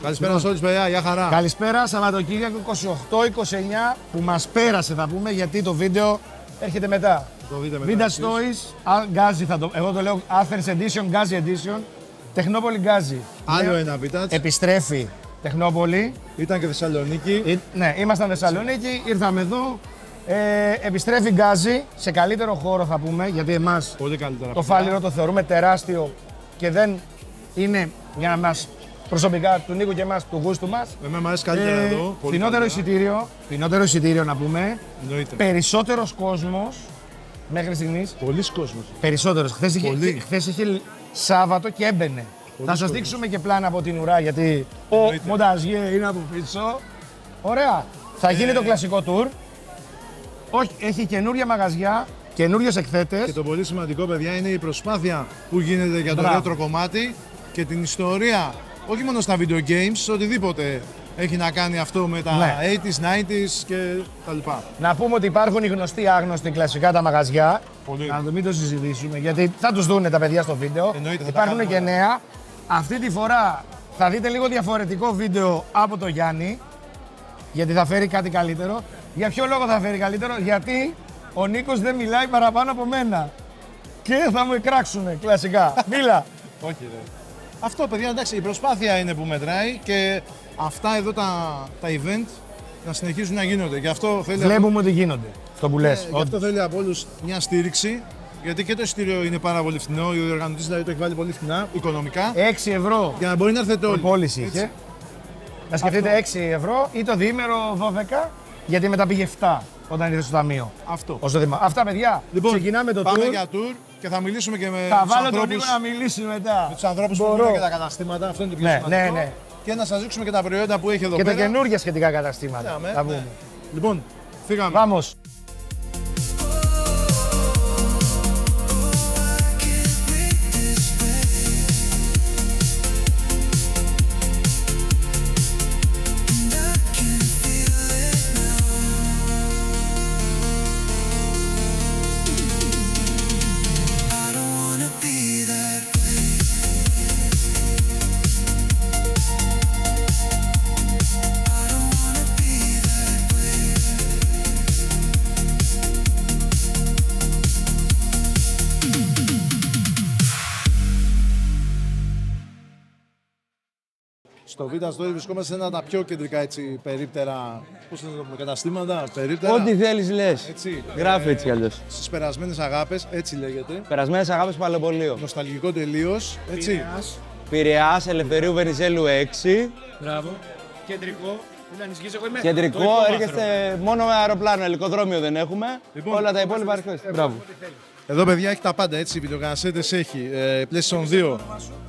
Καλησπέρα σε όλους, παιδιά. Γεια χαρά. Καλησπέρα, Σαββατοκύριακο 28-29 που μας πέρασε θα πούμε γιατί το βίντεο έρχεται μετά. Το βίντεο μετά. Vintage Toys, Gazi εγώ το λέω Athens Edition, Gazi Edition, Τεχνόπολη Gazi. Άλλο ένα vintage. Επιστρέφει Τεχνόπολη. Ήταν και Θεσσαλονίκη. Ναι, ήμασταν Θεσσαλονίκη, ήρθαμε εδώ. Επιστρέφει Gazi σε καλύτερο χώρο θα πούμε, γιατί εμάς Πολύ καλύτερα. το Φάληρο το θεωρούμε τεράστιο και δεν είναι για να μας προσωπικά του Νίκου και εμάς, του γούστου μας. Εμένα μου αρέσει καλύτερα εδώ. Φθηνότερο εισιτήριο να πούμε. Εννοείται. Περισσότερος κόσμος μέχρι στιγμής. Πολλοί κόσμος. Περισσότερος. Χθες είχε Σάββατο και έμπαινε. Θα σας δείξουμε και πλάνα από την ουρά γιατί ο μονταζιέ είναι από πίσω. Ωραία. Θα γίνει το κλασικό tour. Όχι, έχει καινούρια μαγαζιά, καινούριους εκθέτες. Και το πολύ σημαντικό, παιδιά, είναι η προσπάθεια που γίνεται για το retro κομμάτι και την ιστορία. Όχι μόνο στα video games, οτιδήποτε έχει να κάνει αυτό με τα 80s, 90s και τα λοιπά. Να πούμε ότι υπάρχουν οι γνωστοί άγνωστοι κλασικά τα μαγαζιά. Πολύ. Να μην το συζητήσουμε γιατί θα τους δούνε τα παιδιά στο βίντεο. Εννοείται, θα υπάρχουν τα και κάνουμε. νέα. Αυτή τη φορά θα δείτε λίγο διαφορετικό βίντεο από το Γιάννη. Γιατί θα φέρει κάτι καλύτερο. Για ποιο λόγο θα φέρει καλύτερο, γιατί ο Νίκος δεν μιλάει παραπάνω από μένα. Και θα μου εκράξουνε κλασικά. Μίλα. Όχι, ρε. Αυτό, παιδιά, εντάξει, η προσπάθεια είναι που μετράει και αυτά εδώ τα event να συνεχίζουν να γίνονται. Γι' αυτό θέλει, Βλέπουμε ότι γίνονται. Αυτό που λες. γι' αυτό θέλει από όλους μια στήριξη. Γιατί και το εισιτήριο είναι πάρα πολύ φθηνό. Ο διοργανωτής δηλαδή το έχει βάλει πολύ φθηνά, οικονομικά. 6 ευρώ Για να μπορεί να έρθετε όλοι. πώληση Έτσι. είχε. Να σκεφτείτε 6 ευρώ ή το διήμερο 12, γιατί μετά πήγε 7 όταν ήρθε στο ταμείο. Αυτό. Όσο αυτά, παιδιά. Λοιπόν, ξεκινάμε το πάμε tour. για tour και θα μιλήσουμε και με Θα τους βάλω τον ανθρώπους, Νίκο να μιλήσει μετά. με τους ανθρώπους που Μπορώ. έχουν και τα καταστήματα. Αυτό είναι το πιο Ναι, σημαντικό. ναι. Και να σας δείξουμε και τα προϊόντα που έχει εδώ Και τα πέρα. καινούργια σχετικά καταστήματα. Ναι, Θα ναι. πούμε. Λοιπόν, φύγαμε. Vamos. Στο Vintage Story βρισκόμαστε σε ένα από τα πιο κεντρικά έτσι, περίπτερα, πώς θα το πούμε, καταστήματα, περίπτερα. Ό,τι θέλεις λες. Έτσι, Γράφει έτσι κι αλλιώς. στις περασμένες αγάπες, έτσι λέγεται. Περασμένες αγάπες Παλαιοπολείο. Νοσταλγικό τελείως, έτσι. Πειραιάς, Ελευθερίου Βενιζέλου 6. Μπράβο. Κεντρικό. Μην ανησυχείς, εγώ είμαι Κεντρικό, έρχεστε μόνο με αεροπλάνο, ελικοδρόμιο δεν έχουμε. Λοιπόν, Όλα τα υπόλοιπα έρχεστε. Μπράβο. Εδώ, παιδιά, έχει τα πάντα, έτσι, βιντεοκασέτες έχει, PlayStation 2.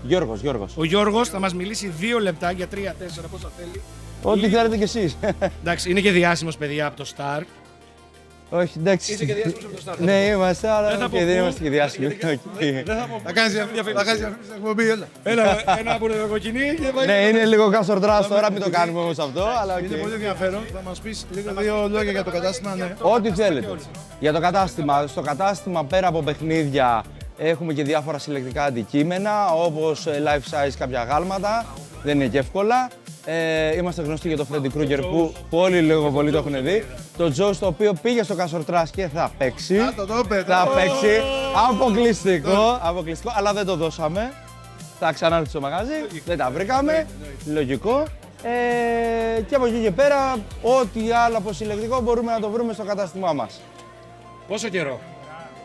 Γιώργος, Γιώργος. Ο Γιώργος θα μας μιλήσει 2 λεπτά για 3-4 πόσα θέλει. Ό,τι θέλετε κι εσείς. Εντάξει, είναι και διάσημος παιδιά από το Star. Όχι, εντάξει. Είσαι και διάσημος από το Star. Ναι, είμαστε, Δεν αλλά θα πω και δεν πού. είμαστε και διάσημοι. Οκ. Θα κάνεις διαφήμιση στην εκπομπή, έλα. Ένα από το κοκκινί και πάει. Ναι, είναι λίγο κασορτράς τώρα, μην το κάνουμε όμως αυτό, αλλά οκ. Είναι πολύ ενδιαφέρον. Θα μας πεις λίγο δύο λόγια για το κατάστημα, ναι. Ό,τι θέλετε. Για το κατάστημα. Στο κατάστημα πέρα από παιχνίδια έχουμε και διάφορα συλλεκτικά αντικείμενα όπως life size κάποια γάλματα. Δεν είναι και εύκολα. Είμαστε γνωστοί για το Freddy Krueger που όλοι λίγο πολύ το έχουν δει. Το Joe το οποίο πήγε στο Κασορτράς και θα παίξει. Θα παίξει. Αποκλειστικό, αλλά δεν το δώσαμε. Θα ξανάρθει στο μαγαζί, δεν τα βρήκαμε. Λογικό. Και από εκεί και πέρα, ό,τι άλλο από συλλεκτικό μπορούμε να το βρούμε στο κατάστημά μας. Πόσο καιρό.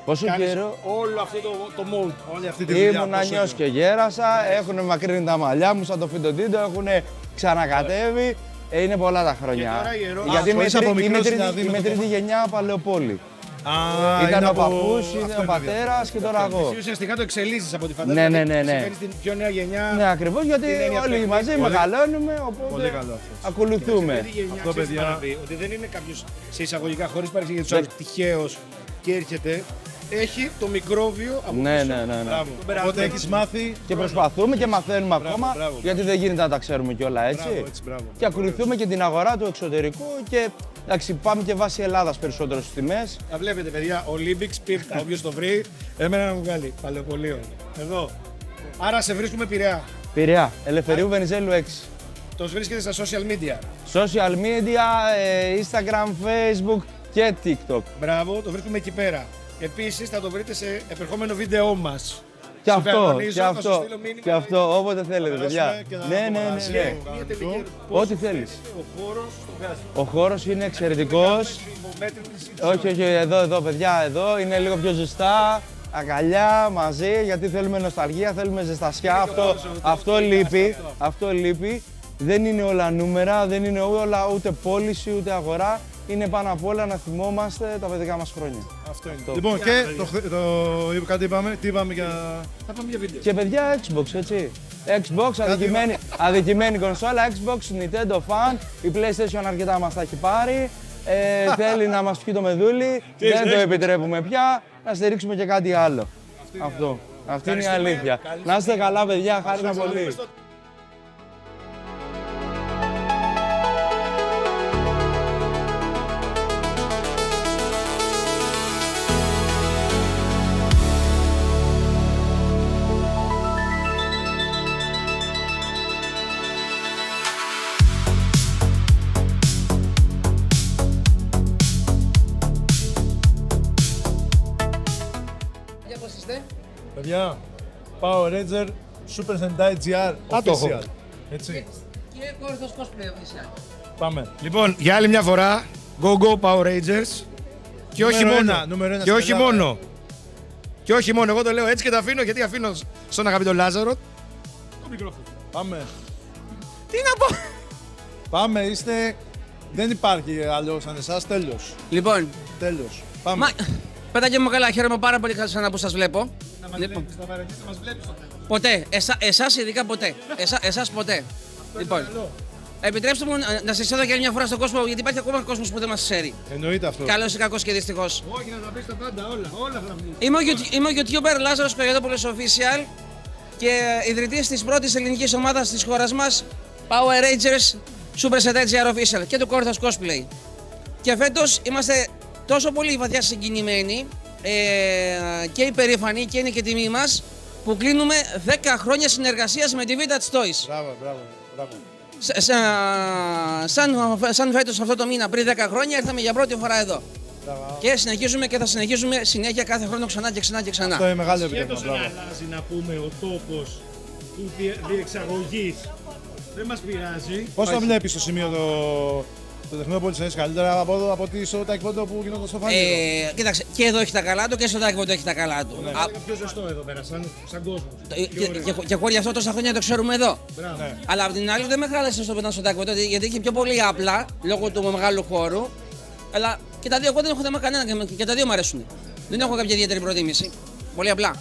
Πόσο καιρό. Όλο αυτό το mode. Όλη αυτή τη δουλειά. Ήμουν πόσο νιός και γέρασα, έχουν μακρύνει τα μαλλιά μου σαν το Φιντοντίντο, έχουν ξανακατέβει. Είναι πολλά τα χρόνια. Και τώρα η ερώτηση- Γιατί είμαι χωρίς από μικρός δηλαδή είμαι με το τρίτη γενιά Παλαιοπόλη. Α, Ήταν είναι ο από- παππούς, αυτό ήταν ο είναι πατέρας και τώρα εγώ. Εσύ ουσιαστικά το εξελίσσεις από τη φαντασία. Ναι. Φέρεις την πιο νέα γενιά. Ναι, ακριβώς γιατί Την έννοια όλοι του μαζί παιχνίδι. μεγαλώνουμε, Πολύ οπότε καλό αυτό. ακολουθούμε. Αυτή τη γενιά, Αυτό, ξέρεις τι παιδιά. θα πει, ότι δεν είναι κάποιος σε εισαγωγικά χωρίς παρεξήγηση για τους άλλους τυχαίος και έρχεται. Έχει το μικρόβιο από Ναι, πίσω. ναι. Μπράβο. Τον περασμένο. Οπότε έχεις μάθει. Και προσπαθούμε και μαθαίνουμε ακόμα, μπράβο. γιατί δεν γίνεται να τα ξέρουμε κιόλα έτσι. Μπράβο, έτσι, μπράβο. Και ακολουθούμε και την αγορά του εξωτερικού και εντάξει, πάμε και βάσει Ελλάδας περισσότερο στις τιμές. Τα βλέπετε παιδιά, Olympics, Πύρτα, όποιος το βρει, εμένα να μου βγάλει. Παλαιοπολείο. Εδώ. Άρα σε βρίσκουμε Πειραιά. Πειραιά, Ελευθερίου Βενιζέλου 6. Το βρίσκεται στα social media. Social media, Instagram, Facebook και TikTok. Μπράβο, το βρίσκουμε εκεί πέρα. Επίσης θα το βρείτε σε επερχόμενο βίντεο μας. Και αυτό, Συμπεριλαμβανίζω, και θα σου αυτό, στείλω μήνυμα και αυτό, όποτε θέλετε, παιδιά. Ναι. Μια τελική Ό,τι θέλεις. ο χώρος στο βγάζει. Ο χώρος είναι εξαιρετικός. Όχι, εδώ, παιδιά, εδώ είναι λίγο πιο ζεστά. Αγκαλιά, μαζί, γιατί θέλουμε νοσταλγία, θέλουμε ζεστασιά. Αυτό λείπει. Δεν είναι όλα νούμερα, δεν είναι όλα ούτε πώληση, ούτε αγορά. Είναι πάνω απ' όλα να θυμόμαστε τα παιδικά μας χρόνια. Αυτό είναι. Λοιπόν, και κάτι είπαμε, τι είπαμε για... Θα πάμε για βίντεο. Και παιδιά Xbox, έτσι. Xbox, αδικημένη κονσόλα, Xbox, Nintendo Fan. Η PlayStation αρκετά μας τα έχει πάρει. Θέλει να μας πιει το μεδούλι, δεν το επιτρέπουμε πια. Να στηρίξουμε και κάτι άλλο. Αυτό. Αυτή είναι η αλήθεια. Να είστε καλά, παιδιά, χάρηκα πολύ. Παιδιά, Power Ranger Super Sentai GR Official. Έτσι. Και Κόρθος Cosplay Official. Πάμε. Λοιπόν, για άλλη μια φορά, Go Power Rangers. Και όχι μόνο. Νούμερο ένα Και όχι στην Ελλάδα. μόνο. Και όχι μόνο. Εγώ το λέω έτσι και το αφήνω γιατί αφήνω στον αγαπητό Λάζαρο το μικρόφωνο. Πάμε. Τι να πω! Πάμε, είστε... Δεν υπάρχει άλλο σαν εσάς, τέλος. Λοιπόν, Τέλος. Πάμε. μα, παιδάκια μου καλά, χαίρομαι πάρα πολύ ξανά που σας βλέπω. Λοιπόν, ποτέ, εσάς ειδικά ποτέ. Εσάς ποτέ. Λοιπόν, επιτρέψτε μου να σας έδω και άλλη μια φορά στον κόσμο, γιατί υπάρχει ακόμα κόσμος που δεν μας ξέρει. Εννοείται αυτό. Καλός ή κακός και δυστυχώς. Όχι, να τα πεις τα πάντα, όλα θα τα πεις. Είμαι ο YouTuber Λάζαρος Κογιατόπουλος Official και ιδρυτής της πρώτης ελληνικής ομάδας της χώρας μας, Power Rangers Super Sentai GR Official και του Κόρθος Cosplay. Και φέτος είμαστε τόσο πολύ βαθιά συγκινημένοι και υπερήφανοι και είναι και τιμή μας που κλείνουμε 10 χρόνια συνεργασίας με τη Vintage Toys. Μπράβο. Σαν φέτος αυτό το μήνα πριν 10 χρόνια ήρθαμε για πρώτη φορά εδώ. Και συνεχίζουμε και θα συνεχίζουμε συνέχεια κάθε χρόνο ξανά και ξανά και ξανά. Αυτό είναι μεγάλο επιτεύγμα. Σχέτως αν αλλάζει να πούμε ο τόπος του διεξαγωγής, δεν μας πειράζει. Πώς το βλέπεις στο σημείο το Τεχνόπολης, είναι καλύτερα από ότι στο Taekwondo που γινόταν στο Φάνηρο? Κοίταξε, και εδώ έχει τα καλά του και στο Taekwondo έχει τα καλά του. Είναι πιο ζεστό εδώ πέρα, σαν κόσμο. Και χωρίς αυτό τόσα χρόνια το ξέρουμε εδώ. Ναι. Αλλά απ' την άλλη δεν με χάλασε στο πετά στο Taekwondo γιατί είχε πιο πολύ απλά λόγω του μεγάλου χώρου. Αλλά και τα δύο εγώ δεν έχω θέμα κανένα και τα δύο μου αρέσουν. Δεν έχω κάποια ιδιαίτερη προτίμηση. Πολύ απλά.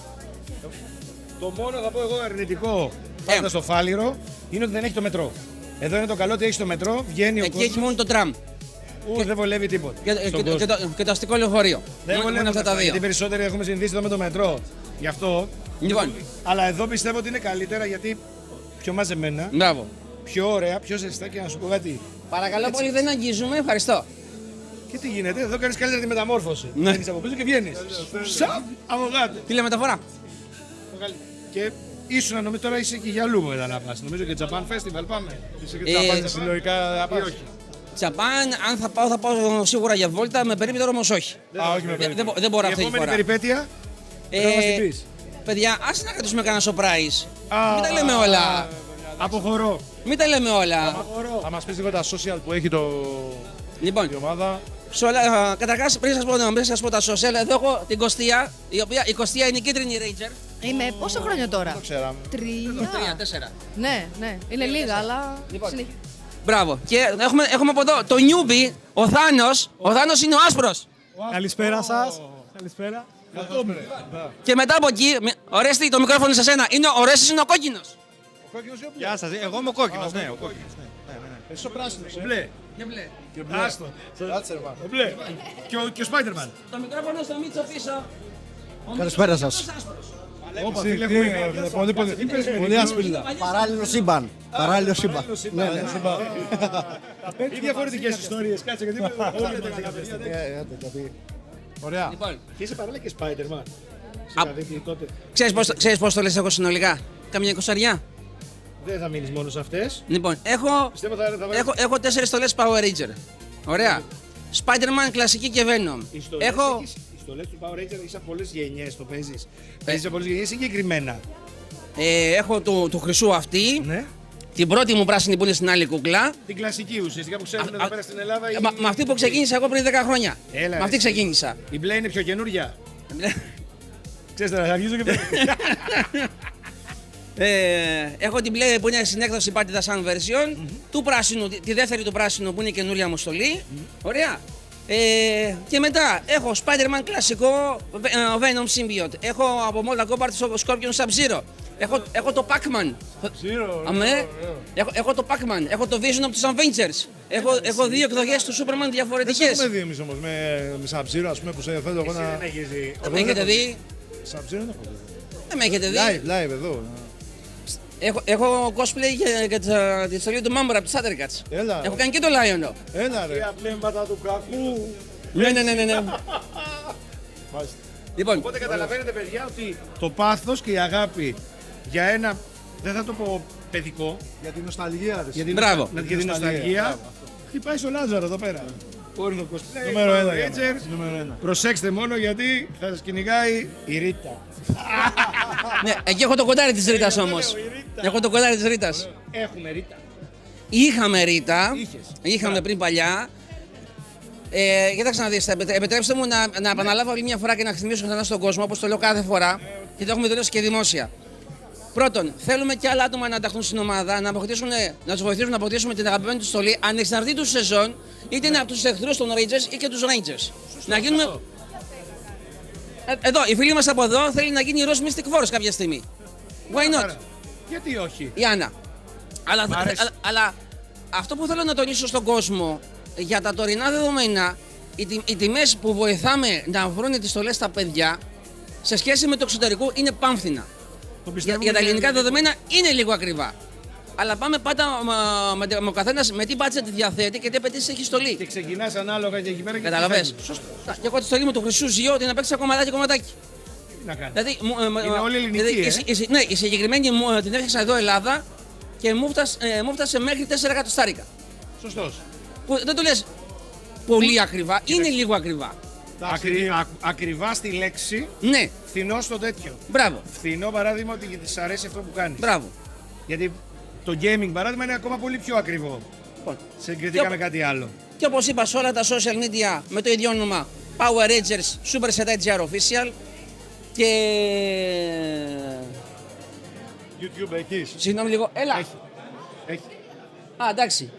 Το μόνο θα πω εγώ αρνητικό πάντα στο Φάληρο είναι ότι δεν έχει το μετρό. Εδώ είναι το καλό ότι έχει το μετρό, βγαίνει ο Εκεί κόσμος. έχει μόνο το τραμ Δεν βολεύει τίποτα. και το αστικό λεωφορείο. Δεν Μόνο βολεύει αυτά τα δύο. Γιατί περισσότεροι έχουμε συνηθίσει εδώ με το μετρό. Γι' αυτό. Λοιπόν, Αλλά εδώ πιστεύω ότι είναι καλύτερα γιατί πιο μαζεμένα, μπράβο. πιο ωραία, πιο ζεστά και να σου πω κάτι. Παρακαλώ πολύ, δεν αγγίζουμε. Ευχαριστώ. Και τι γίνεται, εδώ κάνεις καλύτερα τη μεταμόρφωση. Ναι. Βγαίνεις από πίσω και βγαίνεις. Σαν από κάτω. Τηλεμεταφορά. Και ήσουν νομίζω τώρα είσαι και για αλλού μετά να πας. Νομίζω και Japan Festival πάμε. Είσαι και τα πάντα συλλογικά να πας. Τζαπάν, αν θα πάω σίγουρα για βόλτα, με περίπτωρο όμως όχι. Όχι με περίπτωση. Δεν μπορώ Η αυτή τη επόμενη φορά. περιπέτεια πρέπει να μας την πεις. Παιδιά, ας να κρατήσουμε κανένα surprise. Μην τα λέμε όλα. Αποχωρώ. Μην τα λέμε όλα. Θα μας πεις λίγο τα social που έχει Λοιπόν, η ομάδα. καταρχάς πριν σας πω τα social, εδώ έχω την Κωστία, η Κωστία είναι η κίτρινη Ranger. Είμαι πόσα χρόνια τώρα? Το ξέραμε. 3. 3-4. Ναι, είναι λίγα, αλλά Λοιπόν. συνεχίζει. Μπράβο. Και έχουμε από εδώ το newbie, ο Θάνος. Ο Θάνος είναι ο άσπρος. Καλησπέρα σας. Καλησπέρα. Και μετά από εκεί, Ορέστη, το μικρόφωνο σε σένα. Ο Ρέστης είναι ο κόκκινος. Γεια σας. Εγώ είμαι ο κόκκινος, ναι, ο κόκκινος. Εσύ ο πράσινος. Μπλε. Και μπλε. Άστο. Κάτσε ρε μάνα. Ο μπλε. Και ο Spider-Man. Το μικρόφωνο στο Μίτσο πίσω. Καλησπέρα σας. Όπα, Τι φίλε, έχουμε πολύ άσπριλα. Παράλληλο σύμπαν. Παράλληλο σύμπαν. Ναι, ναι. ή διαφορετικές ιστορίες. Κάτσε γιατί Ωραία. Λοιπόν, Και είσαι παράλληλα και Spider-Man. Α. Δηλαδή τότε. ξέρεις πώς το λες εγώ συνολικά. Καμιά 20. Δεν θα μείνεις μόνο σε αυτές. Λοιπόν, Πιστεύω θα βάλεις... έχω 4 στολές Power Ranger. Ωραία. Spider-Man, κλασική και Venom. Οι στολές, Έχω. οι στολές του Power Ranger είσαι από πολλές γενιές, το παίζεις. Παίζεις από πολλές γενιές συγκεκριμένα. Έχω του χρυσού αυτή. Ναι. Την πρώτη μου πράσινη που είναι στην άλλη κούκλα. Την κλασική ουσιαστικά που ξέρουμε εδώ πέρα στην Ελλάδα. Με αυτή που ξεκίνησα εγώ πριν 10 χρόνια. Έλα, Με αυτή εσύ. ξεκίνησα. Η μπλε είναι πιο καινούρια. Ξέρεις τώρα, θα αρχίζω και Έχω την μπλε που είναι στην έκδοση Party the Sun version. Του πράσινου, τη δεύτερη του πράσινου που είναι η καινούρια μου στολή. Ωραία. Και μετά έχω Spider-Man κλασικό Venom Symbiote. Έχω από Mortal Kombat το Scorpion Sub-Zero. Έχω το Pac-Man. Αμέ. Έχω το Pac-Man. Έχω το Vision of the Avengers. Έχω 2 εκδοχές του Superman Δεν διαφορετικές. έχουμε δει εμείς όμως με Sub-Zero, ας πούμε, που σε θέλω εγώ να... δεν έχεις δει. Δεν με έχετε δει. Sub-Zero δεν έχω δει. Δεν με έχετε δει. Live εδώ. Έχω cosplay για τη στολή του Mambra από τη Thundercats. Έλα. Έχω κάνει και το Lion. Έλα ρε. Τα πνεύματα του κακού. Ναι. Λοιπόν, Οπότε καταλαβαίνετε παιδιά ότι το πάθος και η αγάπη για ένα, δεν θα το πω παιδικό, Για την νοσταλγία ρε. για την, Μπράβο. για την νοσταλγία, χτυπάει στο Λάζαρο εδώ πέρα. Όρθο cosplay, Νούμερο 1 Power για Rangers. μας. Νούμερο 1. Προσέξτε μόνο γιατί θα σας κυνηγάει η Ρίτα. ναι, εκεί έχω το κοντάρι της Ρίτας όμως. λέω, η Ρίτα. Έχω το κοντάρι της Ρίτας. Έχουμε Ρίτα. Είχαμε Ρίτα. Είχες. Είχαμε πριν παλιά. Κοίταξε να δεις, επιτρέψτε μου να επαναλάβω άλλη μια φορά και να θυμίσω ξανά στον κόσμο, όπως το λέω κάθε φορά και το έχουμε δηλώσει και δημόσια. Πρώτον, θέλουμε και άλλα άτομα να ενταχθούν στην ομάδα, να τους βοηθήσουν να αποκτήσουμε την αγαπημένη του στολή ανεξαρτήτως σεζόν, είτε είναι από τους εχθρούς των Rangers ή και τους Rangers. Να γίνουμε. Εδώ, η φίλη μας από εδώ θέλει να γίνει η Rose Mystic Force κάποια στιγμή. Why not? Γιατί όχι. Η Άννα. Μ' αρέσει. Αλλά αυτό που θέλω να τονίσω στον κόσμο, για τα τωρινά δεδομένα, οι τιμές που βοηθάμε να βρουν τις στολές στα παιδιά, σε σχέση με το εξωτερικό, είναι πάμφθηνα. Το πιστεύω Για τα και- ελληνικά δεδομένα είναι λίγο ακριβά. Αλλά πάμε πάντα με ο καθένας με τι budget διαθέτει και τι απαιτήσεις έχει στολή. Και ξεκινάς ανάλογα και εκεί πέρα και Καταλαβες. τι φεύγει. Σωστά. Και εγώ τη στολή μου του χρυσού ζυό την απέξα κομματάκι. Τι να κάνεις. Δηλαδή, Είναι όλη ελληνική, ναι, η συγκεκριμένη την έφτιαξα εδώ Ελλάδα και μου φτάσε μέχρι 4 εκατοστάρικα. Σωστός. Που δεν το λες πολύ ακριβά, είναι λίγο ακριβά. Ακριβά στη λέξη, Ναι, φθηνό στο τέτοιο. μπράβο, Φθηνό παράδειγμα ότι της αρέσει αυτό που κάνεις. μπράβο. Γιατί το gaming παράδειγμα είναι ακόμα πολύ πιο ακριβό. Λοιπόν, Συγκριτικά Και- με κάτι άλλο. και όπως είπα σε όλα τα social media με το ίδιο όνομα, Power Rangers Super Set GR Official και... YouTube έχεις. Συγγνώμη λίγο, έλα. Έχει. Α, εντάξει.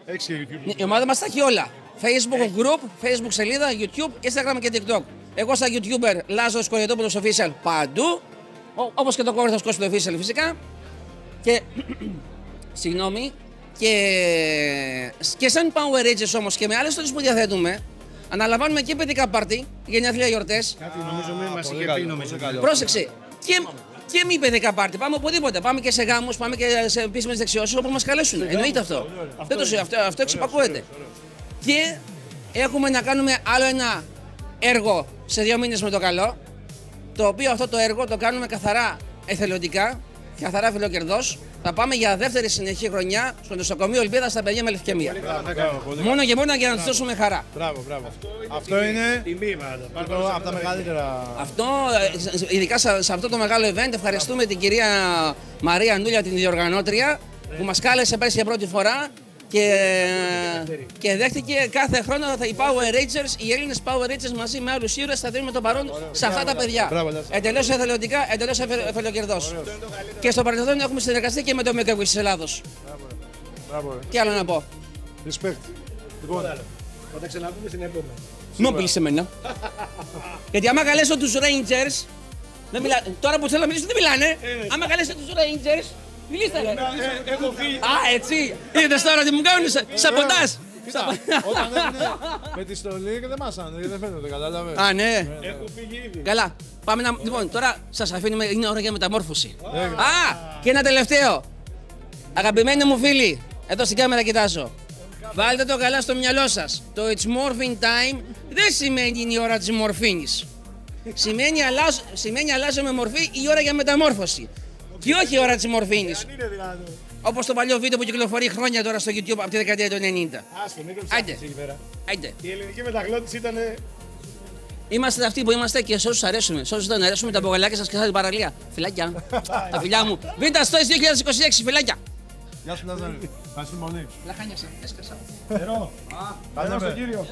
Έχεις και YouTube. Η ομάδα μας τα έχει όλα. Facebook group, Facebook σελίδα, YouTube, Instagram και TikTok. Εγώ σαν YouTuber Λάζος Κοριατόπουλος Official παντού, όπως και το Κόρθος Cosplay Official φυσικά. Και, συγγνώμη, και σαν Power Rangers όμως και με άλλες στολές που διαθέτουμε, αναλαμβάνουμε και παιδικά πάρτι, γενέθλια, γιορτές. Κάτι νομίζω μην μας πολύ είχε καλό, πει νομίζω. πολύ καλό. Πρόσεξε, και μη παιδικά πάρτι. Πάμε οπουδήποτε. Πάμε και σε γάμους, πάμε και σε επίσημες δεξιώσεις όπου μας καλέσουν. Εννοείται αυτό. Αυτό εξυπακούεται. Και έχουμε να κάνουμε άλλο ένα έργο σε 2 μήνες με το καλό. Το οποίο αυτό το έργο το κάνουμε καθαρά εθελοντικά, καθαρά φιλοκερδός. Θα πάμε για δεύτερη συνεχή χρονιά στο νοσοκομείο Ελπίδα στα παιδιά με λευκαιμία. Μπράβο, πολύ Μόνο και μόνο για να τους δώσουμε χαρά. Μπράβο. Αυτό είναι Τιμή πάντα. από τα μεγαλύτερα. Αυτό, ειδικά σε αυτό το μεγάλο event, ευχαριστούμε την κυρία Μαρία Νούλια, την διοργανώτρια, που μας κάλεσε πέρσι για πρώτη φορά και δέχτηκε κάθε χρόνο οι Power Rangers, οι Έλληνες Power Rangers μαζί με άλλους ήρωες θα δίνουμε τον παρόν σε αυτά τα παιδιά. Εντελώς εθελοντικά, εντελώς εθελοκερδός. Και στο παρελθόν έχουμε συνεργαστεί και με το Make-A-Wish της Ελλάδος. Μπράβο. Τι άλλο να πω. Respect. Λοιπόν, Θα τα ξαναπούμε στην επόμενη. Μην πεις σε μένα. Γιατί άμα καλέσω τους Rangers, τώρα που θέλω να μιλήσω δεν μιλάνε. Άμα καλέσω τους Rangers, μιλήστε. Έχω φύγει. Α, έτσι. Είδες τώρα τι μου κάνουν σαμποτάζ. κοίτα, όταν έρθουνε με τη στολή και δεν μάσανε, δεν φαίνεται, κατάλαβες. Α, ναι. Έχω φύγει ήδη. Καλά. Πάμε να. Λοιπόν, τώρα σας αφήνουμε, είναι ώρα για μεταμόρφωση. Α, και ένα τελευταίο. Αγαπημένοι μου φίλοι, εδώ στην κάμερα κοιτάζω. Βάλτε το καλά στο μυαλό σας. Το It's Morphing Time δεν σημαίνει είναι η ώρα της μορφήνης. Σημαίνει αλλάζω με μορφή η ώρα για μεταμόρφωση. Και όχι η ώρα της μορφήνης. Όπως το παλιό βίντεο που κυκλοφορεί χρόνια τώρα στο YouTube από τη δεκαετία του 90. Άστε, μην το Άντε. ψάχνεις εκεί πέρα. Άντε. Η ελληνική μεταγλώτηση ήταν. Είμαστε αυτοί που είμαστε και σε όσους αρέσουμε. Σε όσους δεν αρέσουμε, τα μπογαλάκια σας και την παραλία. Φιλάκια. Τα φιλιά μου. Β' στο 2026, φιλάκια. Γεια σου Λάζαρη. Ευχαριστώ πολύ. Λαχάνιασα, έσκασα. Νερό. Νερό στον κύριο.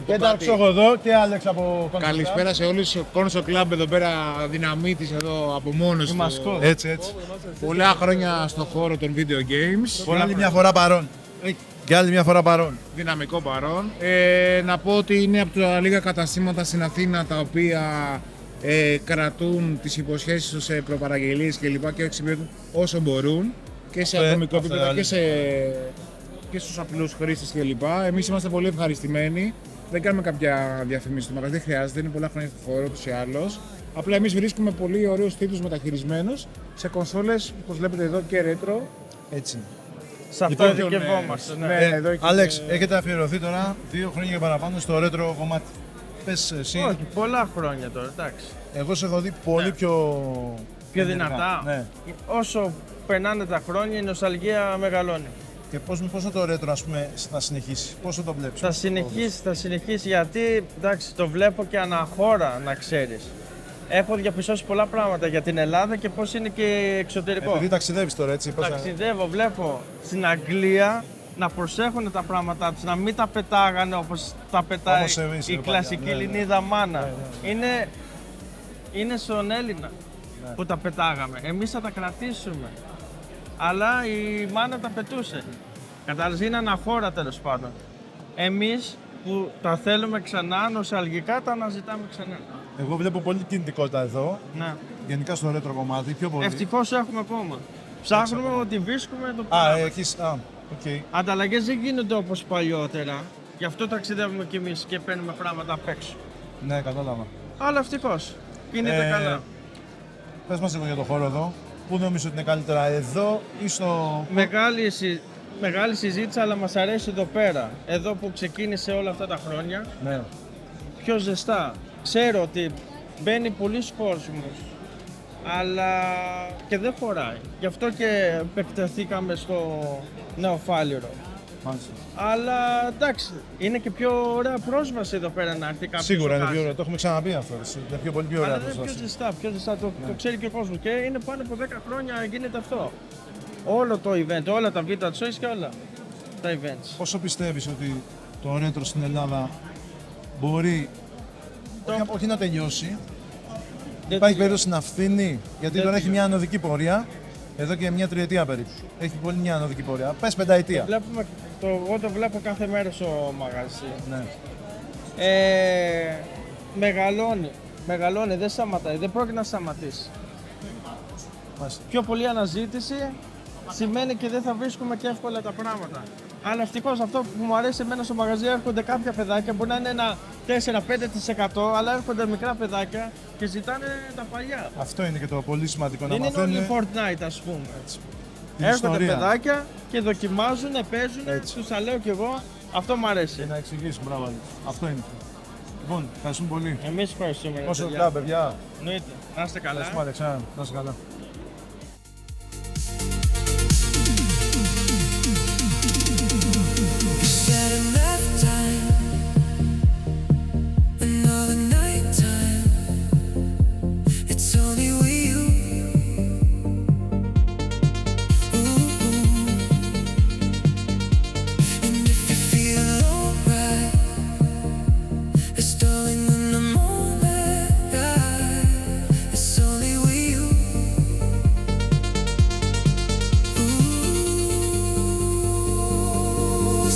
Κοίταξε εγώ και Άλεξ από Console Καλησπέρα σε όλους. Ο Console Club εδώ πέρα, δυναμίτης εδώ από μόνος του. Έτσι. Πολλά χρόνια στον χώρο των video games. Και άλλη μια φορά παρόν. Και άλλη μια φορά παρόν. Δυναμικό παρόν. Να πω ότι είναι από τα λίγα καταστήματα στην Αθήνα τα οποία κρατούν τις υποσχέσεις τους σε προπαραγγελίες κλπ. Και εξυπηρετούν όσο μπορούν και σε ατομικό επίπεδο και στους απλούς χρήστες κλπ. Εμείς είμαστε πολύ ευχαριστημένοι. Δεν κάνουμε κάποια διαφήμιση του μαγαζί, δεν χρειάζεται, είναι πολλά χρόνια στο χώρο τους ή άλλως. Απλά εμείς βρίσκουμε πολύ ωραίους τίτλους μεταχειρισμένους σε κονσόλες, όπως βλέπετε εδώ, και retro. Έτσι. Σε αυτό ειδικευόμαστε. Ναι. Εδώ και- Άλεξ, έχετε αφιερωθεί τώρα 2 χρόνια και παραπάνω στο ρέτρο κομμάτι. Πες εσύ. Όχι, πολλά χρόνια τώρα, εντάξει. Εγώ σε έχω δει πολύ πιο δυνατά. Ναι. Όσο περνάνε τα χρόνια, η νοσταλγία μεγαλώνει. Και πώς θα το ρέτρο, ας πούμε, θα συνεχίσει, πώς θα το βλέπεις. Θα συνεχίσει γιατί, εντάξει, το βλέπω και αναχώρα, να ξέρεις. Έχω διαπιστώσει πολλά πράγματα για την Ελλάδα και πώς είναι και εξωτερικό. Επειδή ταξιδεύεις τώρα, έτσι. πώς θα- Ταξιδεύω, βλέπω στην Αγγλία να προσέχουν τα πράγματά τους, να μην τα πετάγανε όπως τα πετάει Όπως εμείς, η ρε, κλασική παλιά. Ναι, ναι. Ελληνίδα μάνα. Είναι στον Έλληνα που τα πετάγαμε. Εμείς θα τα κρατήσουμε. Αλλά η μάνα τα πετούσε. Κατάλαβες, είναι αναχώρα τέλος πάντων. Εμείς που τα θέλουμε ξανά, νοσταλγικά τα αναζητάμε ξανά. Εγώ βλέπω πολύ κινητικότητα εδώ, Ναι. γενικά στο ρέτρο κομμάτι, πιο πολύ. Ευτυχώς έχουμε ακόμα. Ψάχνουμε ότι βρίσκουμε το Α, πράγμα. έχεις, οκ. Ανταλλαγές δεν γίνονται όπως παλιότερα. Γι' αυτό ταξιδεύουμε κι εμείς και παίρνουμε πράγματα απ' έξω. Ναι, κατάλαβα. Αλλά ευτυχώς. Γίνεται καλά. Πες μας λίγο για το χώρο εδώ. Πού νομίζω ότι είναι καλύτερα, εδώ ή στο... Μεγάλη συζήτηση, αλλά μας αρέσει εδώ πέρα. Εδώ που ξεκίνησε όλα αυτά τα χρόνια, Ναι. πιο ζεστά. Ξέρω ότι μπαίνει πολλοί κόσμος, αλλά και δεν χωράει. Γι' αυτό και επεκταθήκαμε στο Νεοφάλιρο. Μάλιστα. Αλλά εντάξει, είναι και πιο ωραία πρόσβαση εδώ πέρα να έρθει κάποιος. Σίγουρα να είναι χάσει. πιο ωραίο, το έχουμε ξαναπεί αυτό. Έτσι. Είναι πιο πολύ πιο ωραία Αλλά είναι πιο πρόσβαση. ζεστά, το ξέρει και ο κόσμος. Και είναι πάνω από 10 χρόνια γίνεται αυτό. Όλο το event, όλα τα Vita Choice και όλα τα events. Πόσο πιστεύεις ότι το ρέτρο στην Ελλάδα μπορεί όχι να τελειώσει, Δεν υπάρχει τη- περίπτωση να φθήνει, γιατί Δεν τώρα τη- έχει μια ανωδική πορεία, εδώ και μια τριετία περίπου. Έχει πολύ μια ανωδική πορεία. Πες πενταετία. Εγώ το βλέπω κάθε μέρα στο μαγαζί. Ναι. Μεγαλώνει, δεν σταματάει, δεν πρόκειται να σταματήσει. Μάλιστα. Πιο πολλή αναζήτηση σημαίνει και δεν θα βρίσκουμε και εύκολα τα πράγματα. Αλλά ευτυχώς αυτό που μου αρέσει εμένα στο μαγαζί, έρχονται κάποια παιδάκια, μπορεί να είναι ένα 4-5%, αλλά έρχονται μικρά παιδάκια και ζητάνε τα παλιά. Αυτό είναι και το πολύ σημαντικό, να Δεν είναι όλοι μαθαίνουν Fortnite, ας πούμε. την Έρχονται ιστορία. παιδάκια και δοκιμάζουν, παίζουν, Έτσι. τους τα λέω κι εγώ. Αυτό μου αρέσει. Και να εξηγήσουμε, μπράβο. Άλεξ. Αυτό είναι. Λοιπόν, ευχαριστούμε πολύ. Εμείς ευχαριστούμε. ρε Όσο παιδιά. καλά, παιδιά. Εννοείται. Να είστε καλά. Ευχαριστούμε, Αλεξάνδρου. Να είσαι καλά. Said enough time, another night time. It's only we you. And if you feel alright, it's darling in the moment. It's only we you.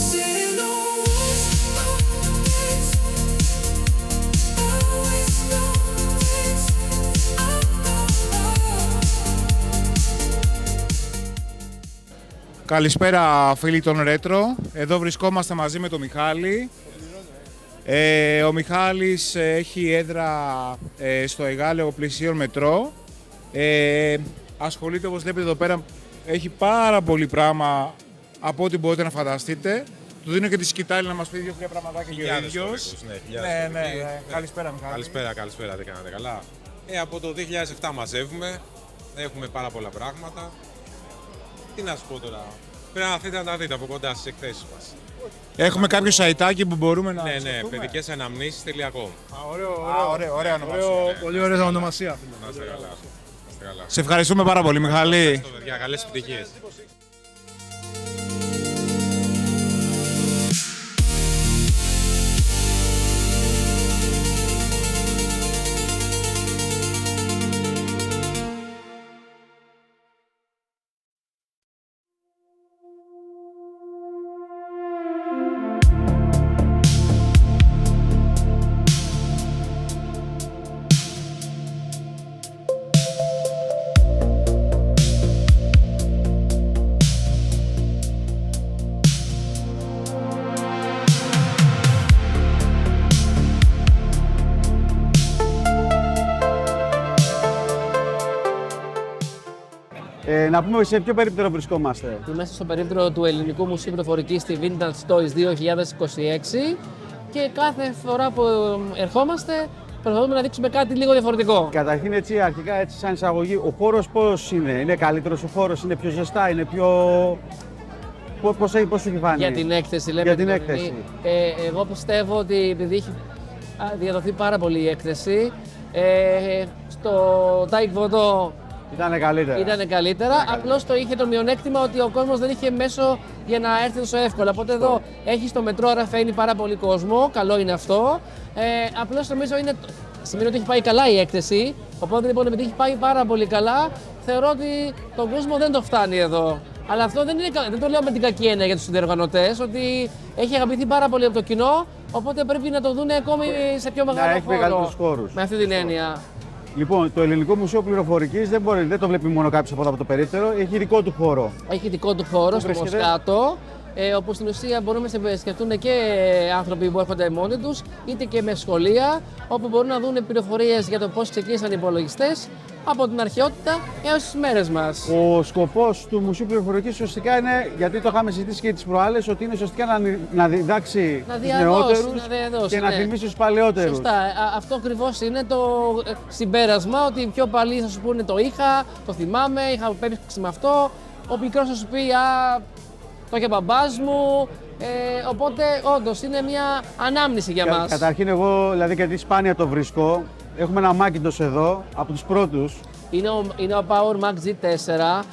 Say no always, always always. Καλησπέρα φίλοι των Retro. Εδώ βρισκόμαστε μαζί με τον Μιχάλη. Ο Μιχάλης έχει έδρα στο Εγάλεο πλησίων Μετρό. ασχολείται, όπως βλέπετε εδώ πέρα, έχει πάρα πολύ πράγμα από ό,τι μπορείτε να φανταστείτε. Του δίνω και τη σκητάλη να μας πει 2-3 πραγματάκια και ο ίδιος. Ναι. Καλησπέρα, Μιχάλη. Καλησπέρα, δεν κάνατε καλά. Από το 2007 μαζεύουμε, έχουμε πάρα πολλά πράγματα. Τι να σου πω τώρα, πρέπει να έρθετε να τα δείτε από κοντά στις εκθέσεις μας. Έχουμε κάποιο σαϊτάκι που μπορούμε να Ναι, παιδικέsanamnesis.com. Ωραία ονομασία. Πολύ ωραία ονομασία. Να είστε καλά. Σε ευχαριστούμε πάρα πολύ, Μιχάλη. Ευχαριστώ, παιδιά. Καλές επιτυχίες. Να πούμε σε ποιο περίπτερο βρισκόμαστε. Είμαστε στο περίπτερο του Ελληνικού Μουσείου Πληροφορικής στη Vintage Toys 2026 και κάθε φορά που ερχόμαστε προσπαθούμε να δείξουμε κάτι λίγο διαφορετικό. Καταρχήν, έτσι, αρχικά, έτσι, σαν εισαγωγή, ο χώρος πώς είναι? Είναι καλύτερος ο χώρος, είναι πιο ζεστά, είναι πιο... Πώς έχει φάνει? Για την έκθεση, λέμε. Για την έκθεση. Εγώ πιστεύω ότι επειδή έχει διαδοθεί πάρα πολύ η έκθεση, στο Taekwondo Ήτανε καλύτερα. Απλώς το είχε το μειονέκτημα ότι ο κόσμος δεν είχε μέσο για να έρθει τόσο εύκολα. Οπότε εδώ έχει το μετρό, άρα φαίνει πάρα πολύ κόσμο. Καλό είναι αυτό. Απλώς νομίζω σημαίνει ότι έχει πάει καλά η έκθεση. Οπότε λοιπόν, επειδή έχει πάει πάρα πολύ καλά, θεωρώ ότι τον κόσμο δεν το φτάνει εδώ. Αλλά αυτό δεν το λέω με την κακή έννοια για τους συνδιοργανωτές, ότι έχει αγαπηθεί πάρα πολύ από το κοινό. Οπότε πρέπει να το δουν ακόμη σε πιο μεγάλο χώρο. Με αυτή την έννοια. Λοιπόν, το Ελληνικό Μουσείο Πληροφορικής δεν το βλέπει μόνο κάποιος από εδώ από το περίπτερο, έχει δικό του χώρο. Έχει δικό του χώρο στο Μοσχάτο, όπου στην ουσία μπορούμε να επισκεφτούν και άνθρωποι που έρχονται μόνοι τους, είτε και με σχολεία, όπου μπορούν να δουν πληροφορίες για το πώς ξεκίνησαν οι υπολογιστές από την αρχαιότητα έως τις μέρες μας. Ο σκοπός του Μουσείου Πληροφορικής ουσιαστικά είναι, γιατί το είχαμε συζητήσει και τις προάλλες, ότι είναι ουσιαστικά να διδάξει τους νεότερους και να θυμίσει τους παλαιότερους. Σωστά. Αυτό ακριβώς είναι το συμπέρασμα, ότι οι πιο παλιοί θα σου πούνε το είχα, το θυμάμαι, είχα παίξει με αυτό. Ο μικρός θα σου πει το είχε μπαμπάς μου. Οπότε όντως είναι μια ανάμνηση για μας. Καταρχήν εγώ, δηλαδή, γιατί σπάνια το βρίσκω, έχουμε ένα Macintosh εδώ, από τους πρώτους. Είναι ο Power Mac G4.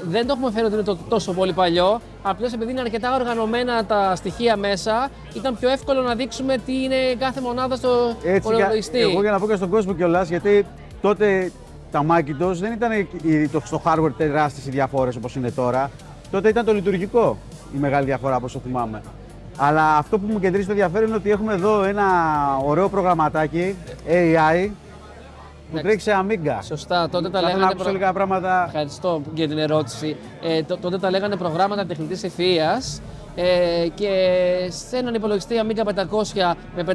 Δεν το έχουμε φέρει ότι είναι τόσο πολύ παλιό. Απλώς επειδή είναι αρκετά οργανωμένα τα στοιχεία μέσα, ήταν πιο εύκολο να δείξουμε τι είναι κάθε μονάδα στο υπολογιστή. Εγώ για να πω και στον κόσμο κιόλας, γιατί τότε τα Macintosh δεν ήταν στο hardware τεράστιες οι διαφορές όπως είναι τώρα. Τότε ήταν το λειτουργικό η μεγάλη διαφορά, όπως το θυμάμαι. Αλλά αυτό που μου κεντρίζει το ενδιαφέρον είναι ότι έχουμε εδώ ένα ωραίο προγραμματάκι AI που τρέχει σε Amiga. Σωστά, τότε τα λέγανε. Να ακούσω λίγα πράγματα. Ευχαριστώ για την ερώτηση. Τότε τα λέγανε προγράμματα τεχνητής ευφυΐας και σε έναν υπολογιστή Amiga 500 με 512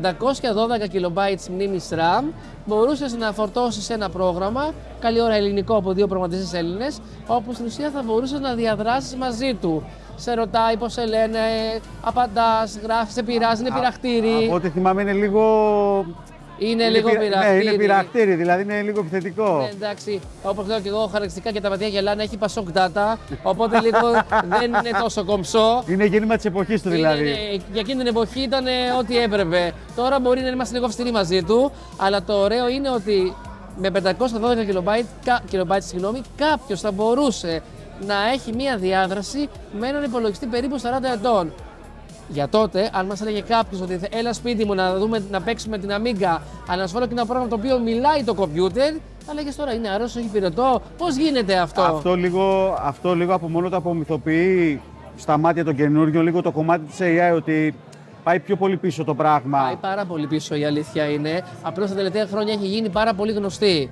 KB μνήμης RAM μπορούσες να φορτώσεις ένα πρόγραμμα, καλή ώρα ελληνικό από δύο προγραμματιστές Έλληνες, όπου στην ουσία θα μπορούσες να διαδράσεις μαζί του. Σε ρωτάει πώς σε λένε, απαντάς, γράφεις, σε πειράζει, είναι πειραχτήρι. Από ό,τι θυμάμαι είναι λίγο... Είναι λίγο πειραχτήρι. Ναι, είναι πειραχτήρι, δηλαδή είναι λίγο επιθετικό. Ναι, εντάξει, όπως λέω και εγώ, χαρακτηριστικά και τα παιδιά γελάνε, έχει Pasok data, οπότε λίγο δεν είναι τόσο κομψό. Είναι γέννημα της εποχής του δηλαδή. Για εκείνη την εποχή ήταν ό,τι έπρεπε. Τώρα μπορεί να είμαστε λίγο αυστηροί μαζί του, αλλά το ωραίο είναι ότι με 512 KB, κάποιος θα μπορούσε να έχει μία διάδραση με έναν υπολογιστή περίπου 40 ετών. Για τότε, αν μας έλεγε κάποιος ότι έλα σπίτι μου να παίξουμε την Amiga, αλλά να σου βάλω και ένα πρόγραμμα το οποίο μιλάει το κομπιούτερ, θα λέγες τώρα είναι αρρώστιο, έχει πυρετό, πώς γίνεται αυτό. Αυτό λίγο από μόνο το απομυθοποιεί στα μάτια των καινούριων λίγο το κομμάτι της AI, ότι πάει πιο πολύ πίσω το πράγμα. Πάει πάρα πολύ πίσω, η αλήθεια είναι. Απλώς τα τελευταία χρόνια έχει γίνει πάρα πολύ γνωστή.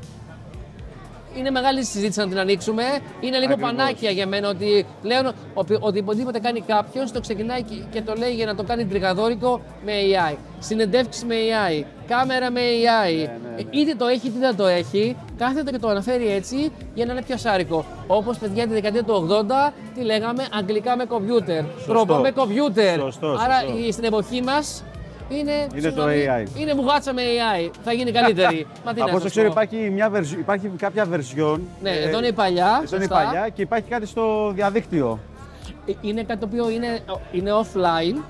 Είναι μεγάλη συζήτηση να την ανοίξουμε. Είναι λίγο πανάκια για μένα ότι λέω ότι οτιδήποτε κάνει κάποιος το ξεκινάει και το λέει για να το κάνει τριγαδόρικο με AI. Συνεντεύξεις με AI. κάμερα με AI. Είτε το έχει είτε δεν το έχει, κάθεται και το αναφέρει έτσι για να είναι πιο σάρικο. Όπως παιδιά τη δεκαετία του 80, τι λέγαμε, αγγλικά με κομπιούτερ, τρόπο με κομπιούτερ. Άρα στην εποχή μας είναι το AI. Είναι μπουγάτσα με AI. Θα γίνει καλύτερη. Μα τι να Από όσο σας ξέρω, πω. υπάρχει κάποια version. Ναι, εδώ είναι η παλιά. Εδώ είναι η σωστά. παλιά και υπάρχει κάτι στο διαδίκτυο. Είναι κάτι το οποίο είναι offline,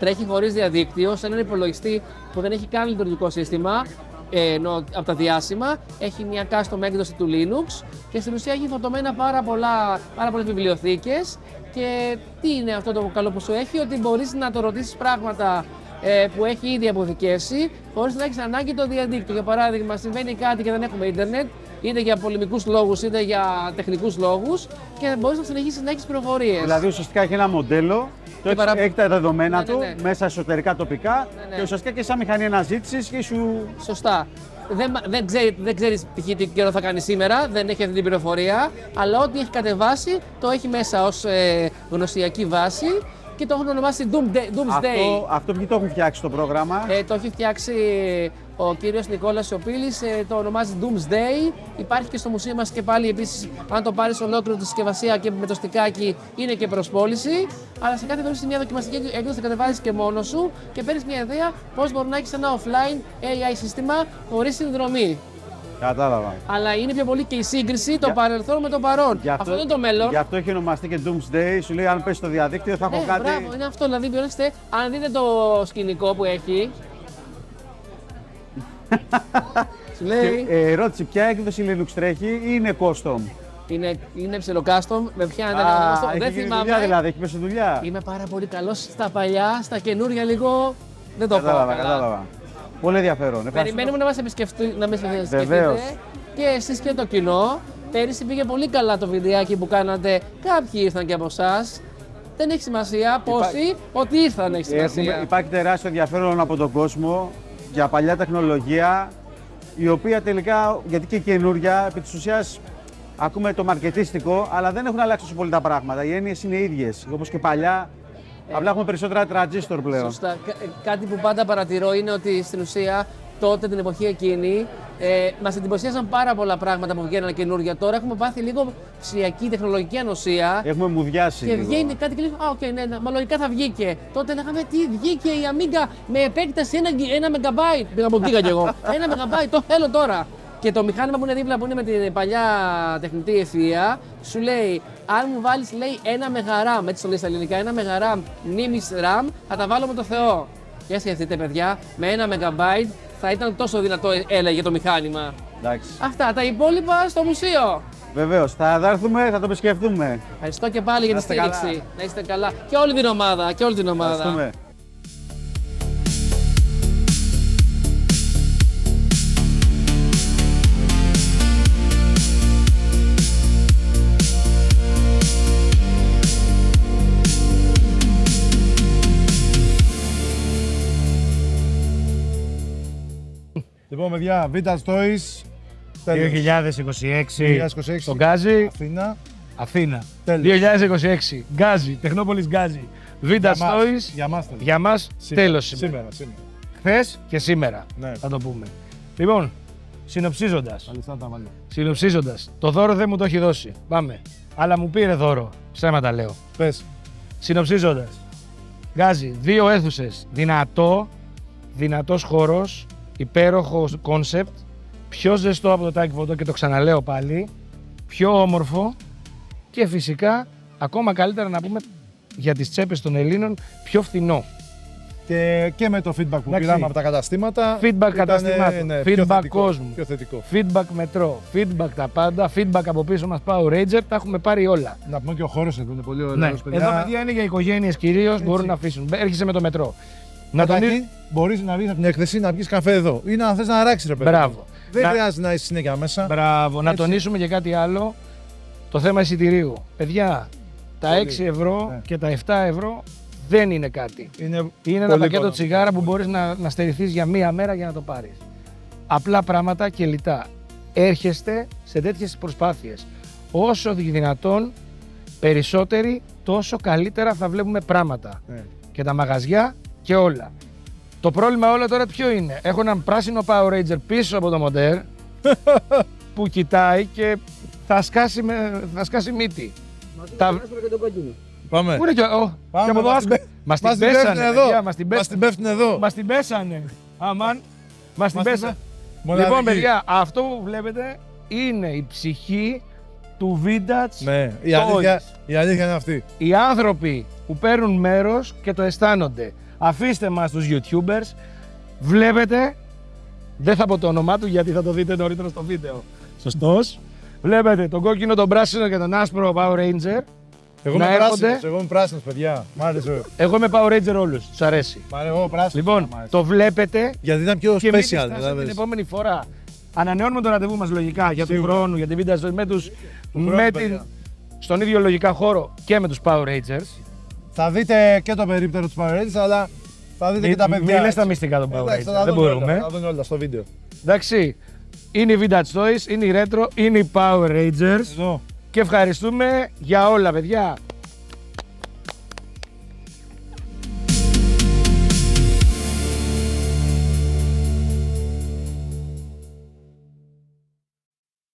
τρέχει χωρίς διαδίκτυο, σε έναν υπολογιστή που δεν έχει καν λειτουργικό σύστημα, ενώ από τα διάσημα, έχει μια custom έκδοση του Linux και στην ουσία έχει φορτωμένα πάρα πολλές βιβλιοθήκες. Και τι είναι αυτό το καλό που σου έχει, ότι μπορείς να το ρωτήσεις πράγματα που έχει ήδη αποθηκεύσει, χωρίς να έχεις ανάγκη το διαδίκτυο. Για παράδειγμα, συμβαίνει κάτι και δεν έχουμε ίντερνετ, είτε για πολεμικούς λόγους είτε για τεχνικούς λόγους, και μπορείς να συνεχίσεις να έχεις πληροφορίες. Δηλαδή ουσιαστικά έχει ένα μοντέλο, έχει τα δεδομένα του μέσα εσωτερικά τοπικά και ουσιαστικά και σαν μηχανή αναζήτησης και σου. Σωστά. Δεν ξέρεις π.χ. τι καιρό θα κάνει σήμερα, δεν έχει αυτή την πληροφορία, αλλά ό,τι έχει κατεβάσει το έχει μέσα ως γνωσιακή βάση και το έχουν ονομάσει Doomsday. Αυτό ποιοι το έχουν φτιάξει το πρόγραμμα? Το έχει φτιάξει ο κύριος Νικόλας Σιωπήλης, το ονομάζει Doomsday. Υπάρχει και στο μουσείο μας και πάλι επίσης, αν το πάρεις ολόκληρο τη συσκευασία και με το στικάκι, είναι και προς πώληση. Αλλά σε κάθε περίπτωση μια δοκιμαστική έκδοση θα κατεβάζεις και μόνος σου και παίρνεις μια ιδέα πώς μπορεί να έχεις ένα offline AI σύστημα χωρίς συνδρομή. Κατάλαβα. Αλλά είναι πιο πολύ και η σύγκριση το παρελθόν με το παρόν. Αυτό είναι το μέλλον. Γι' αυτό έχει ονομαστεί και Doomsday. Σου λέει αν πέσει στο διαδίκτυο θα έχω κάτι. Μπράβο, είναι αυτό. Δηλαδή, πιονέστε, αν δείτε το σκηνικό που έχει. Σου λέει. Ερώτηση, ποια έκδοση Linux τρέχει ή είναι custom? Είναι ψιλοκάστομ, με ποια δεν θυμάμαι. Δουλειά, δηλαδή, έχει πέσει δουλειά. Είμαι πάρα πολύ καλός στα παλιά, στα καινούρια λίγο. Δεν το πάω. Κατάλαβα. Πολύ ενδιαφέρον. Περιμένουμε να μας επισκεφτείτε Βεβαίως. και εσείς και το κοινό. Πέρυσι πήγε πολύ καλά το βιντεάκι που κάνατε. Κάποιοι ήρθαν και από εσάς. Δεν έχει σημασία πόσοι, ότι ήρθαν έχει σημασία. Υπάρχει τεράστιο ενδιαφέρον από τον κόσμο για παλιά τεχνολογία, η οποία τελικά, γιατί και καινούρια, επί της ουσίας ακούμε το μαρκετίστικο, αλλά δεν έχουν αλλάξει τόσο πολύ τα πράγματα. Οι έννοιες είναι ίδιες, όπως και παλιά. Απλά έχουμε περισσότερα τραντζίστορ πλέον. Σωστά. Κάτι που πάντα παρατηρώ είναι ότι στην ουσία τότε την εποχή εκείνη μας εντυπωσίασαν πάρα πολλά πράγματα που βγαίνανε καινούργια. Τώρα έχουμε πάθει λίγο ψηφιακή τεχνολογική ανοσία. Έχουμε μουδιάσει. Και βγαίνει κάτι και λέει: μα λογικά θα βγήκε. Τότε λέγαμε: τι βγήκε η Amiga με επέκταση 1 MB. Πήγα από γίγα κι εγώ. 1 MB, το θέλω τώρα. Και το μηχάνημα που είναι δίπλα, που είναι με την παλιά τεχνητή ευθεία, σου λέει: αν μου βάλεις, λέει, 1 MB, έτσι το λέει στα ελληνικά, 1 MB μνήμης RAM, θα τα βάλω με το Θεό. Για σκεφτείτε, παιδιά, με 1 MB θα ήταν τόσο δυνατό, έλεγε το μηχάνημα. Εντάξει. Αυτά, τα υπόλοιπα στο μουσείο. Βεβαίως, θα έρθουμε, θα το επισκεφτούμε. Ευχαριστώ και πάλι για τη στήριξη. Να είστε καλά. Και όλη την ομάδα. Ευχαριστούμε. Λοιπόν, παιδιά, Vital Toys. 2026 στον Γκάζι. Αθήνα. 2026 Γκάζι, Τεχνόπολης Γκάζι. Vital Toys. Για μας τέλος. Σήμερα. Χθες και σήμερα. Ναι. Θα το πούμε. Λοιπόν, συνοψίζοντας. Το δώρο δεν μου το έχει δώσει. Πάμε. Αλλά μου πήρε δώρο. Ψέματα λέω. Πες. Συνοψίζοντας. Γκάζι, 2 αίθουσες. Δυνατός χώρος. Υπέροχο κόνσεπτ. Πιο ζεστό από το Tag Photo και το ξαναλέω πάλι. Πιο όμορφο. Και φυσικά, ακόμα καλύτερα να πούμε για τις τσέπες των Ελλήνων, πιο φθηνό. Και με το feedback που πήραμε από τα καταστήματα. Feedback καταστημάτων, feedback κόσμου, πιο θετικό. Feedback μετρό, feedback τα πάντα, feedback από πίσω μας Power Ranger, τα έχουμε πάρει όλα. Να πούμε και ο χώρος εδώ είναι πολύ ωραίος, Ναι. παιδιά. Εδώ παιδιά είναι για οικογένειες κυρίως, μπορούν να αφήσουν. Έρχεσαι με το μετρό. Μπορείς να βγεις από την έκθεση να βγεις καφέ εδώ ή να θες να ράξεις, ρε παιδί. Μπράβο. Δεν χρειάζεται να είσαι συνέχεια μέσα. Μπράβο. Να τονίσουμε και κάτι άλλο. Το θέμα εισιτηρίου. Παιδιά, τα 6 ευρώ και τα 7 ευρώ δεν είναι κάτι. Είναι ένα πακέτο τσιγάρα που μπορείς να στερηθείς για μία μέρα για να το πάρεις. Απλά πράγματα και λιτά. Έρχεστε σε τέτοιες προσπάθειες. Όσο δυνατόν περισσότεροι, τόσο καλύτερα θα βλέπουμε πράγματα. Και τα μαγαζιά και όλα. Το πρόβλημα όλα τώρα ποιο είναι? Έχω έναν πράσινο Power Ranger πίσω από το μοντέρ που κοιτάει και θα σκάσει μύτη. Πάμε. Πού είναι και Πάμε, από εδώ μας την πέσανε εδώ. Μας την πέφτουν εδώ. Μας την πέσανε. Αμάν. Μας την πέσανε. Λοιπόν παιδιά, αυτό που βλέπετε είναι η ψυχή του vintage. Ναι, η αλήθεια είναι αυτή. Οι άνθρωποι που παίρνουν μέρος και το αισθάνονται. Αφήστε μας τους YouTubers. Βλέπετε, δεν θα πω το όνομά του γιατί θα το δείτε νωρίτερα στο βίντεο. Σωστός. Βλέπετε τον κόκκινο, τον πράσινο και τον άσπρο Power Ranger. Εγώ είμαι πράσινος, παιδιά. Μ' άρεσε. Εγώ είμαι Power Ranger όλους, τους αρέσει. Εγώ πράσινος. Λοιπόν, το βλέπετε. Γιατί ήταν πιο και special. Και την επόμενη φορά. Ανανεώνουμε το ραντεβού μας λογικά για τον χρόνο, για την vintage στον ίδιο λογικά χώρο και με τους Power Rangers. Θα δείτε και το περίπτερο τους Power Rangers, αλλά θα δείτε και τα παιδιά. Μην λες τα μυστικά των Power Rangers, δεν μπορούμε. Θα δουν όλα στο βίντεο. Εντάξει, είναι οι vintage toys, είναι οι retro, είναι οι Power Rangers. Εδώ. Και ευχαριστούμε για όλα παιδιά.